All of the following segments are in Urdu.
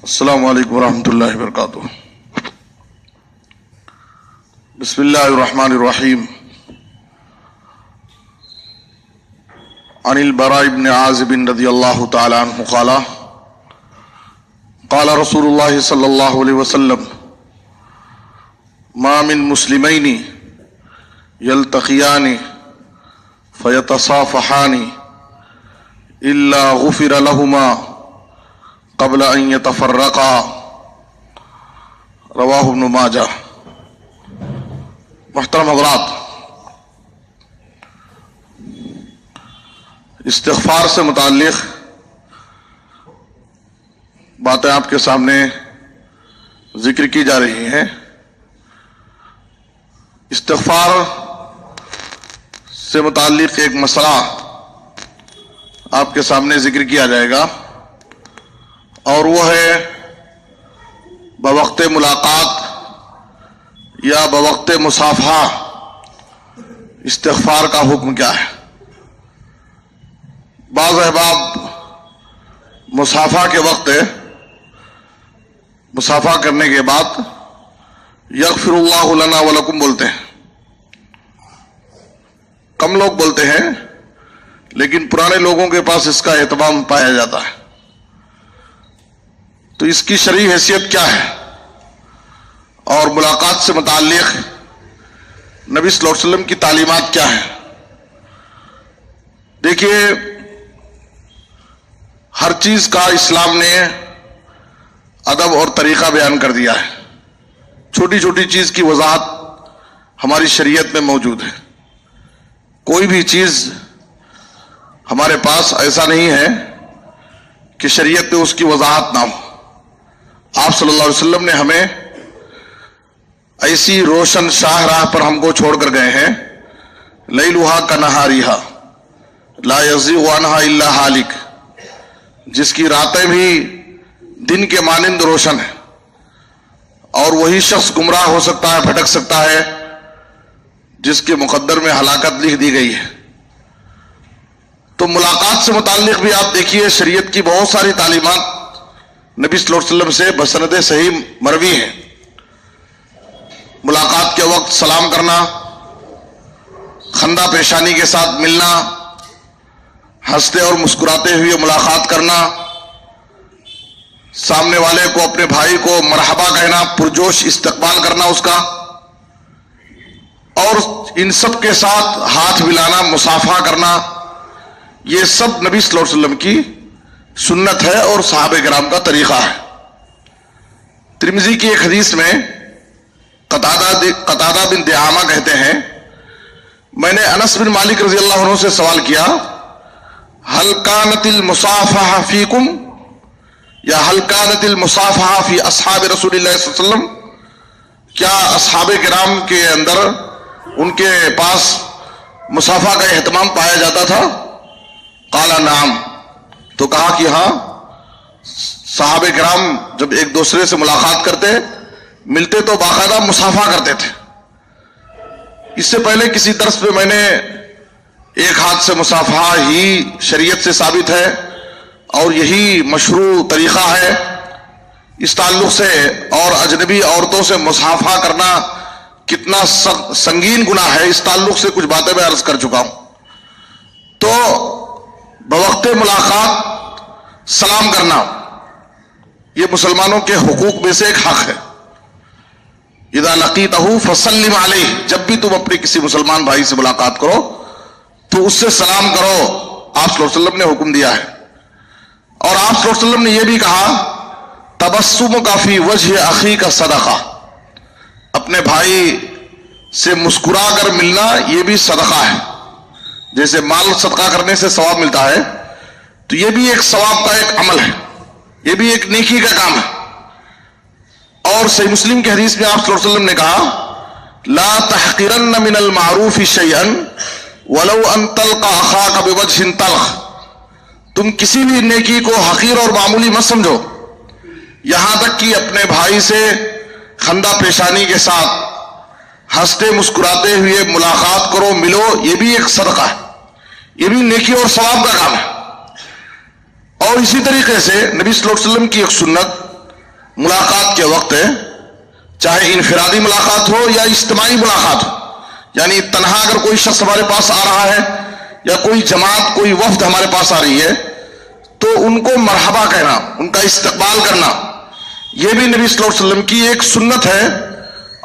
السلام علیکم ورحمۃ اللہ وبرکاتہ۔ بسم اللہ الرحمن الرحیم۔ عن البراء بن عازب رضی اللہ تعالی عنہ قال قال رسول اللہ صلی اللہ علیہ وسلم ما من مسلمین یلتقیان فیتصافحان الا غفر لهما قبل ان يتفرقا، رواہ ابن ماجہ۔ محترم حضرات، استغفار سے متعلق باتیں آپ کے سامنے ذکر کی جا رہی ہیں۔ استغفار سے متعلق ایک مسئلہ آپ کے سامنے ذکر کیا جائے گا، اور وہ ہے بوقت ملاقات یا بوقت مصافحہ استغفار کا حکم کیا ہے۔ بعض احباب مصافحہ کے وقت، مصافحہ کرنے کے بعد یغفر اللہ لنا ولکم بولتے ہیں، کم لوگ بولتے ہیں، لیکن پرانے لوگوں کے پاس اس کا اہتمام پایا جاتا ہے۔ تو اس کی شرعی حیثیت کیا ہے، اور ملاقات سے متعلق نبی صلی اللہ علیہ وسلم کی تعلیمات کیا ہیں؟ دیکھیے، ہر چیز کا اسلام نے ادب اور طریقہ بیان کر دیا ہے۔ چھوٹی چھوٹی چیز کی وضاحت ہماری شریعت میں موجود ہے۔ کوئی بھی چیز ہمارے پاس ایسا نہیں ہے کہ شریعت میں اس کی وضاحت نہ ہو۔ آپ صلی اللہ علیہ وسلم نے ہمیں ایسی روشن شاہ راہ پر ہم کو چھوڑ کر گئے ہیں، لیلھا کنہاریھا لا یزیغ عنھا الا ہالک، جس کی راتیں بھی دن کے مانند روشن ہیں، اور وہی شخص گمراہ ہو سکتا ہے، بھٹک سکتا ہے، جس کے مقدر میں ہلاکت لکھ دی گئی ہے۔ تو ملاقات سے متعلق بھی آپ دیکھیے، شریعت کی بہت ساری تعلیمات نبی صلی اللہ علیہ وسلم سے بسند صحیح مروی ہیں۔ ملاقات کے وقت سلام کرنا، خندہ پیشانی کے ساتھ ملنا، ہنستے اور مسکراتے ہوئے ملاقات کرنا، سامنے والے کو، اپنے بھائی کو مرحبا کہنا، پرجوش استقبال کرنا اس کا، اور ان سب کے ساتھ ہاتھ ملانا، مصافحہ کرنا، یہ سب نبی صلی اللہ علیہ وسلم کی سنت ہے اور صحابہ کرام کا طریقہ ہے۔ ترمذی کی ایک حدیث میں قتادہ بن دعامہ کہتے ہیں، میں نے انس بن مالک رضی اللہ عنہ سے سوال کیا، هل كانت المصافحہ فیکم یا هل كانت المصافحہ فی اصحاب رسول اللہ صلی اللہ علیہ وسلم، کیا اصحاب کرام کے اندر ان کے پاس مصافحہ کا اہتمام پایا جاتا تھا؟ قال نعم، تو کہا کہ ہاں، صحابہ کرام جب ایک دوسرے سے ملاقات کرتے، ملتے تو باقاعدہ مصافحہ کرتے تھے۔ اس سے پہلے کسی درس پہ میں نے ایک ہاتھ سے مصافحہ ہی شریعت سے ثابت ہے اور یہی مشروع طریقہ ہے، اس تعلق سے، اور اجنبی عورتوں سے مصافحہ کرنا کتنا سنگین گناہ ہے، اس تعلق سے کچھ باتیں میں عرض کر چکا ہوں۔ تو بوقت ملاقات سلام کرنا یہ مسلمانوں کے حقوق میں سے ایک حق ہے۔ اذا لقیتہ فسلم علیہ، جب بھی تم اپنے کسی مسلمان بھائی سے ملاقات کرو تو اس سے سلام کرو، آپ صلی اللہ علیہ وسلم نے حکم دیا ہے۔ اور آپ صلی اللہ علیہ وسلم نے یہ بھی کہا، تبسمک فی وجہ اخیک صدقہ، اپنے بھائی سے مسکرا کر ملنا یہ بھی صدقہ ہے۔ جیسے مال صدقہ کرنے سے ثواب ملتا ہے، تو یہ بھی ایک ثواب کا ایک عمل ہے، یہ بھی ایک نیکی کا کام ہے۔ اور صحیح مسلم کی حدیث میں آپ صلی اللہ علیہ وسلم نے کہا، لا تحقرن من المعروف شیئا ولو ان تلقى اخاك بوجه طلق، تم کسی بھی نیکی کو حقیر اور معمولی مت سمجھو، یہاں تک کہ اپنے بھائی سے خندہ پیشانی کے ساتھ ہنستے مسکراتے ہوئے ملاقات کرو، ملو، یہ بھی ایک صدقہ ہے، یہ بھی نیکی اور ثواب کا کام ہے۔ اور اسی طریقے سے نبی صلی اللہ علیہ وسلم کی ایک سنت ملاقات کے وقت چاہے انفرادی ملاقات ہو یا اجتماعی ملاقات ہو، یعنی تنہا اگر کوئی شخص ہمارے پاس آ رہا ہے یا کوئی جماعت کوئی وفد ہمارے پاس آ رہی ہے تو ان کو مرحبا کہنا، ان کا استقبال کرنا، یہ بھی نبی صلی اللہ علیہ وسلم کی ایک سنت ہے،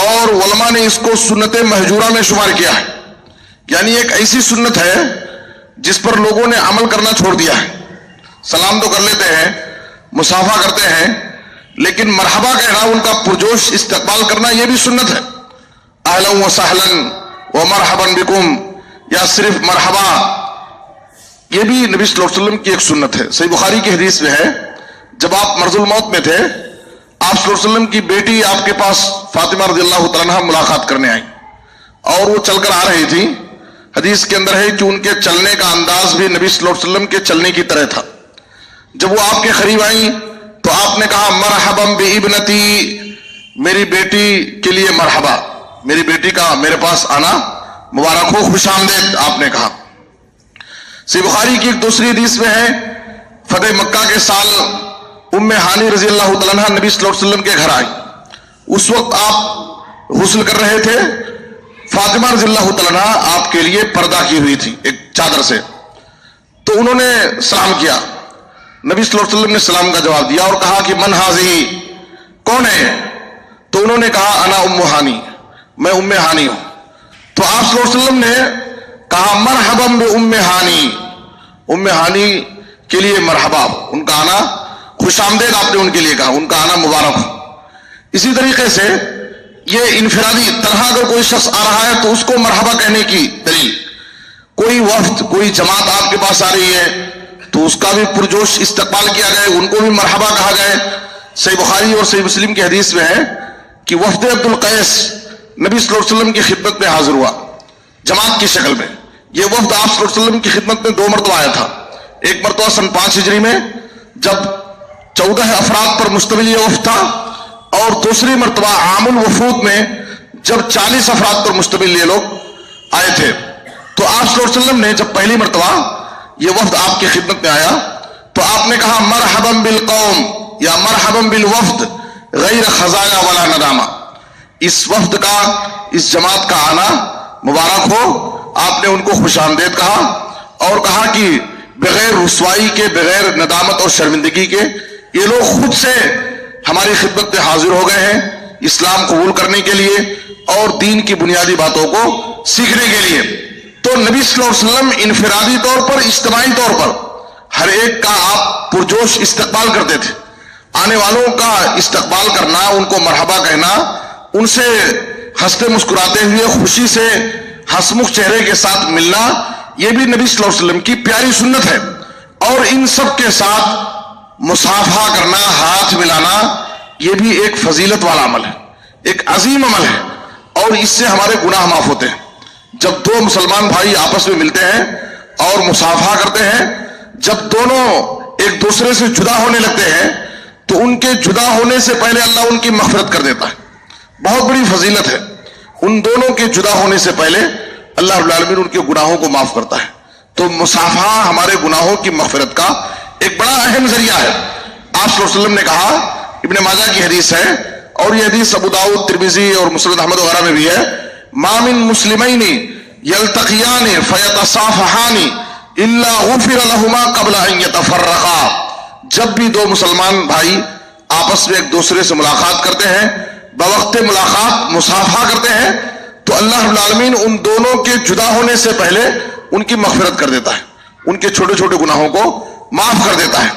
اور علماء نے اس کو سنت مہجورہ میں شمار کیا ہے، یعنی ایک ایسی سنت ہے جس پر لوگوں نے عمل کرنا چھوڑ دیا ہے۔ سلام تو کر لیتے ہیں، مصافحہ کرتے ہیں، لیکن مرحبا کہنا، ان کا پرجوش استقبال کرنا، یہ بھی سنت ہے۔ اہلا و سہلا و مرحبا بکم، یا صرف مرحبا، یہ بھی نبی صلی اللہ علیہ وسلم کی ایک سنت ہے۔ صحیح بخاری کی حدیث میں ہے، جب آپ مرض الموت میں تھے، آپ صلی اللہ علیہ وسلم کی بیٹی آپ کے پاس فاطمہ رضی اللہ تعالیٰ عنہا ملاقات کرنے آئی، اور وہ چل کر آ رہی تھی۔ حدیث کے اندر ہے کہ ان کے چلنے کا انداز بھی نبی صلی اللہ علیہ وسلم کے چلنے کی طرح تھا۔ جب وہ آپ کے قریب آئیں تو آپ نے کہا مرحبا بابنتی، میری بیٹی کے لیے مرحبا، میری بیٹی کا میرے پاس آنا مبارک ہو، خوش آمدید، آپ نے کہا۔ صحیح بخاری کی ایک دوسری حدیث میں ہے، فتح مکہ کے سال ام ہانی رضی اللہ تعالیٰ عنہ نبی صلی اللہ علیہ وسلم کے گھر آئی۔ اس وقت آپ غسل کر رہے تھے، فاطمہ رضی اللہ تعالیٰ عنہ آپ کے لیے پردہ کی ہوئی تھی ایک چادر سے، تو انہوں نے سلام کیا، نبی صلی اللہ علیہ وسلم نے سلام کا جواب دیا اور کہا کہ من ہاذی، کون ہے؟ تو انہوں نے کہا انا ام ہانی، میں ام ہانی ہوں۔ تو آپ صلی اللہ علیہ وسلم نے کہا مرحبا بام ہانی، ام ہانی کے لیے مرحبا، ان کا آنا خوش آمدید، آپ نے ان کے لیے کہا، ان کا آنا مبارک ہو۔ اسی طریقے سے یہ انفرادی تنہا اگر کوئی شخص آ رہا ہے تو اس کو مرحبا کہنے کی دلیل، کوئی وفد کوئی جماعت آپ کے پاس آ رہی ہے تو اس کا بھی پرجوش استقبال کیا جائے، ان کو بھی مرحبا کہا جائے۔ صحیح بخاری اور صحیح مسلم کی حدیث میں ہے کہ وفد عبد القیس نبی صلی اللہ علیہ وسلم کی خدمت میں حاضر ہوا جماعت کی شکل میں۔ یہ وفد آپ صلی اللہ علیہ وسلم کی خدمت میں 2 مرتبہ آیا تھا، ایک مرتبہ سن 5 ہجری میں جب 14 افراد پر مشتمل یہ وفد تھا، اور دوسری مرتبہ عام الوفود میں جب 40 افراد پر مشتمل یہ لوگ آئے تھے۔ تو آپ صلی اللہ علیہ وسلم نے جب پہلی مرتبہ یہ وفد آپ کی خدمت میں آیا تو آپ نے کہا مرحبا بالقوم یا مرحبا بالوفد غیر خزایا ولا ندامہ، اس وفد کا، اس جماعت کا آنا مبارک ہو۔ آپ نے ان کو خوش آمدید کہا اور کہا کہ بغیر رسوائی کے، بغیر ندامت اور شرمندگی کے یہ لوگ خود سے ہماری خدمت میں حاضر ہو گئے ہیں اسلام قبول کرنے کے لیے اور دین کی بنیادی باتوں کو سیکھنے کے لیے۔ تو نبی صلی اللہ علیہ وسلم انفرادی طور پر، اجتماعی طور پر ہر ایک کا آپ پرجوش استقبال کرتے تھے۔ آنے والوں کا استقبال کرنا، ان کو مرحبا کہنا، ان سے ہنستے مسکراتے ہوئے خوشی سے ہنسمکھ چہرے کے ساتھ ملنا، یہ بھی نبی صلی اللہ علیہ وسلم کی پیاری سنت ہے۔ اور ان سب کے ساتھ مصافحہ کرنا، ہاتھ ملانا، یہ بھی ایک فضیلت والا عمل ہے، ایک عظیم عمل ہے، اور اس سے ہمارے گناہ معاف ہوتے ہیں۔ جب 2 مسلمان بھائی آپس میں ملتے ہیں اور مصافحہ کرتے ہیں، جب دونوں ایک دوسرے سے جدا ہونے لگتے ہیں تو ان کے جدا ہونے سے پہلے اللہ ان کی مغفرت کر دیتا ہے، بہت بڑی فضیلت ہے۔ ان دونوں کے جدا ہونے سے پہلے اللہ رب العالمین ان کے گناہوں کو معاف کرتا ہے۔ تو مصافحہ ہمارے گناہوں کی مغفرت کا ایک بڑا اہم ذریعہ ہے۔ آپ صلی اللہ علیہ وسلم نے کہا، ابن ماجہ کی حدیث ہے اور یہ حدیث ابو داؤد، ترمذی اور مسند احمد وغیرہ میں بھی ہے، ما من مسلمین یلتقیان فیتصافحان الا غفر لهما قبل ان یتفرقا، جب بھی 2 مسلمان بھائی آپس میں ایک دوسرے سے ملاقات کرتے ہیں، بوقت ملاقات مصافحہ کرتے ہیں، تو اللہ رب العالمین ان دونوں کے جدا ہونے سے پہلے ان کی مغفرت کر دیتا ہے، ان کے چھوٹے چھوٹے گناہوں کو معاف کر دیتا ہے۔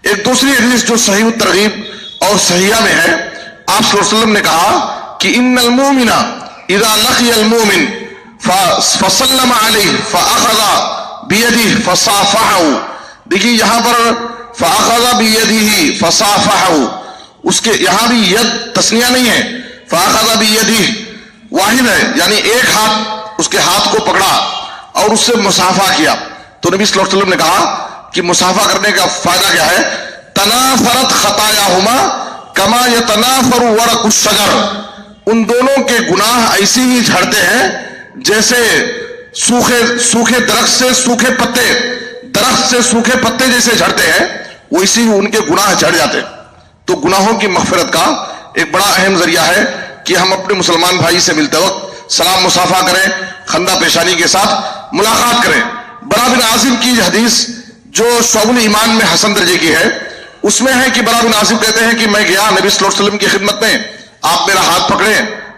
ایک دوسری حدیث جو صحیح الترغیب اور صحیحہ میں ہے، آپ صلی اللہ علیہ وسلم نے کہا کہ ان المؤمن اذا لقي المؤمن فسلم علیہ فاخذ بیدہ فصافحہ، دیکھیے یہاں پر فاخذ بیدہ فصافحہ، اس کے یہاں بھی ید تثنیہ نہیں ہے، فاخذ بیدہ واحد ہے، یعنی ایک ہاتھ اس کے ہاتھ کو پکڑا اور اس سے مصافحہ کیا۔ تو نبی صلی اللہ علیہ وسلم نے کہا کہ مصافحہ کرنے کا فائدہ کیا ہے؟ تنافرت خطایاہما کما یتنافر ورق الشجر، ان دونوں کے گناہ ایسے ہی جھڑتے ہیں جیسے سوکھے درخت سے سوکھے پتے، درخت سے سوکھے پتے جیسے جھڑتے ہیں، وہ اسی ان کے گناہ جھڑ جاتے ہیں۔ تو گناہوں کی مغفرت کا ایک بڑا اہم ذریعہ ہے کہ ہم اپنے مسلمان بھائی سے ملتے وقت سلام مصافحہ کریں، خندہ پیشانی کے ساتھ ملاقات کریں۔ برا بن عازب کی حدیث جو شعب الایمان میں حسن درجے کی ہے، اس میں ہے کہ برا بن عازب کہتے ہیں کہ میں گیا نبی صلی اللہ علیہ وسلم کی خدمت میں، آپ میرا ہاتھ پکڑے،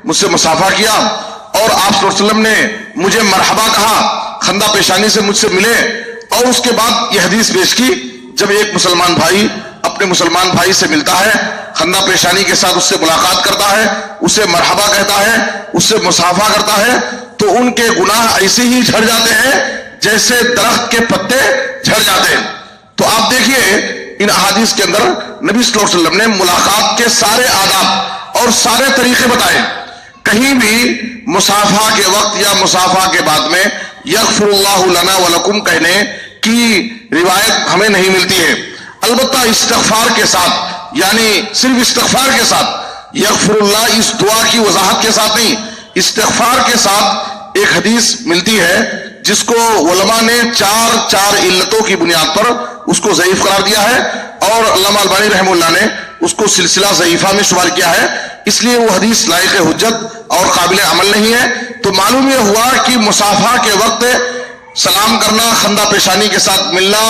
مجھ سے مصافحہ کیا، اور آپ صلی اللہ علیہ وسلم نے مجھے مرحبا کہا، خندہ پیشانی سے مجھ سے ملے، اور اس کے بعد یہ حدیث پیش کی، جب ایک مسلمان بھائی اپنے مسلمان بھائی سے ملتا ہے، خندہ پیشانی کے ساتھ اس سے ملاقات کرتا ہے، اسے مرحبا کہتا ہے، اس سے مصافحہ کرتا ہے، تو ان کے گناہ ایسے ہی جھڑ جاتے ہیں جیسے درخت کے پتے جھڑ جاتے ہیں۔ تو آپ دیکھیے ان احادیث کے اندر نبی صلی اللہ علیہ وسلم نے ملاقات کے سارے آداب اور سارے طریقے بتائے۔ کہیں بھی مصافحہ کے وقت یا مصافحہ کے بعد میں یغفر اللہ لنا ولکم کہنے کی روایت ہمیں نہیں ملتی ہے، البتہ استغفار کے ساتھ، یعنی صرف استغفار کے ساتھ، یغفر اللہ اس دعا کی وضاحت کے ساتھ نہیں، استغفار کے ساتھ ایک حدیث ملتی ہے جس کو علماء نے چار علتوں کی بنیاد پر اس کو ضعیف قرار دیا ہے، اور علامہ البانی رحمہ اللہ نے اس کو سلسلہ ضعیفہ میں شمار کیا ہے، اس لیے وہ حدیث لائق حجت اور قابل عمل نہیں ہے۔ تو معلوم یہ ہوا کہ مصافحہ کے وقت سلام کرنا، خندہ پیشانی کے ساتھ ملنا،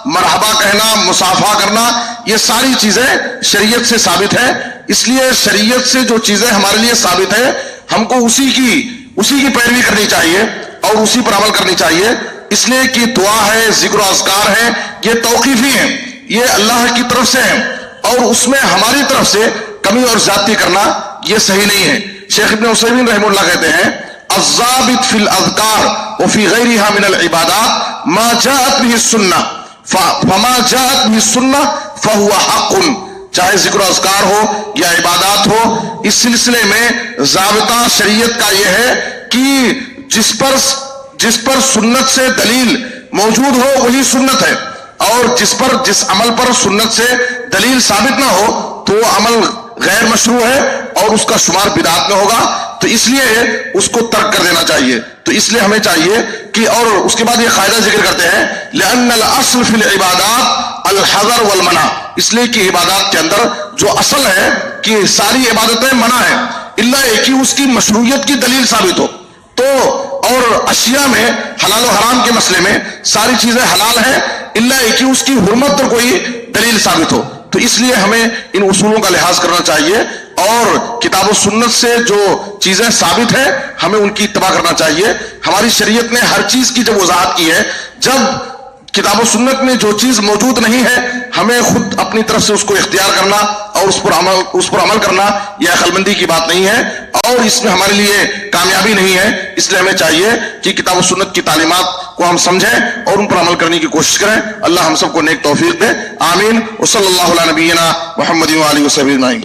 مرحبا کہنا، مصافحہ کرنا، یہ ساری چیزیں شریعت سے ثابت ہے۔ اس لیے شریعت سے جو چیزیں ہمارے لیے ثابت ہے، ہم کو اسی کی پیروی کرنی چاہیے اور اسی پر عمل کرنی چاہیے، اس لیے کہ دعا ہے، ذکر و اذکار ہے، یہ توقیفی ہیں، یہ اللہ کی طرف سے ہیں، اور اس میں ہماری طرف سے کمی اور زیادتی کرنا یہ صحیح نہیں ہے۔ شیخ ابن عثیمین رحمہ اللہ کہتے ہیں الضابط فی الاذکار وفی غیرہا من العبادات ما جاءت به السنہ فما جاءت به السنہ فہو حق، چاہے ذکر و اذکار ہو یا عبادات ہو، اس سلسلے میں ضابطہ شریعت کا یہ ہے کہ جس پر سنت سے دلیل موجود ہو وہی سنت ہے، اور جس عمل پر سنت سے دلیل ثابت نہ ہو تو وہ عمل غیر مشروع ہے اور اس کا شمار بدعت میں ہوگا، تو اس لیے اس کو ترک کر دینا چاہیے۔ تو اس لیے ہمیں چاہیے کہ، اور اس کے بعد یہ قاعدہ ذکر کرتے ہیں لأن الأصل فی العبادات الحذر والمنع، اس لیے کہ عبادات کے اندر جو اصل ہے کہ ساری عبادتیں منع ہیں الا ایک ہی اس کی مشروعیت کی دلیل ثابت ہو، تو اور اشیاء میں حلال و حرام کے مسئلے میں ساری چیزیں حلال ہیں الا ایک ہی اس کی حرمت پر کوئی دلیل ثابت ہو۔ تو اس لیے ہمیں ان اصولوں کا لحاظ کرنا چاہیے، اور کتاب و سنت سے جو چیزیں ثابت ہیں ہمیں ان کی اتباع کرنا چاہیے۔ ہماری شریعت نے ہر چیز کی جب وضاحت کی ہے، جب کتاب و سنت میں جو چیز موجود نہیں ہے ہمیں خود اپنی طرف سے اس کو اختیار کرنا اور اس پر عمل کرنا یہ عقل مندی کی بات نہیں ہے، اور اس میں ہمارے لیے کامیابی نہیں ہے۔ اس لیے ہمیں چاہیے کہ کتاب و سنت کی تعلیمات کو ہم سمجھیں اور ان پر عمل کرنے کی کوشش کریں۔ اللہ ہم سب کو نیک توفیق دے، آمین۔ وصلی اللہ علی نبینا محمد و آلہ وصحبہ اجمعین۔